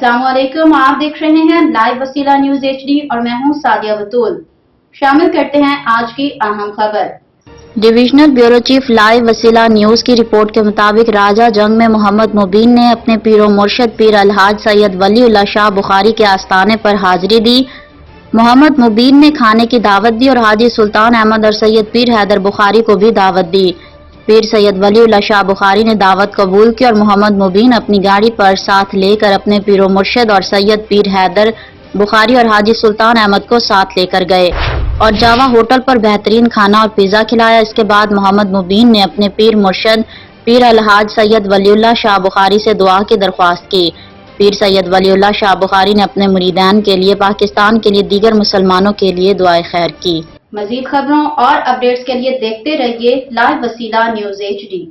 अस्सलाम वालेकुम, आप देख रहे हैं लाइव वसीला न्यूज HD और मैं हूं सादिया बतूल। शामिल करते हैं आज की अहम खबर। डिविजनल ब्यूरो चीफ लाइव वसीला न्यूज की रिपोर्ट के मुताबिक राजा जंग में मोहम्मद मुबीन ने अपने पीरो मुर्शद पीर अलहाज सैयद वलीउल्लाह शाह बुखारी के आस्थाने पर हाजिरी दी। मोहम्मद मुबीन ने खाने की दावत दी और हाजी सुल्तान अहमद और सैयद पीर हैदर बुखारी को भी दावत दी। पीर सैयद वलीउल्लाह शाह बुखारी ने दावत कबूल की और मोहम्मद मुबीन अपनी गाड़ी पर साथ लेकर अपने पीरो मुर्शद और सैयद पीर हैदर बुखारी और हाजी सुल्तान अहमद को साथ लेकर गए और जावा होटल पर बेहतरीन खाना और पिज़्ज़ा खिलाया। इसके बाद मोहम्मद मुबीन ने अपने पीर मुर्शद पीर अलहाज सैयद वलीउल्लाह शाह बुखारी से दुआ की दरख्वास्त की। पीर सैयद वलीउल्लाह शाह बुखारी ने अपने मुरीदान के लिए, पाकिस्तान के लिए, दीगर मुसलमानों के लिए दुआए खैर की। मजीद खबरों और अपडेट्स के लिए देखते रहिए लाइव वसीला न्यूज HD।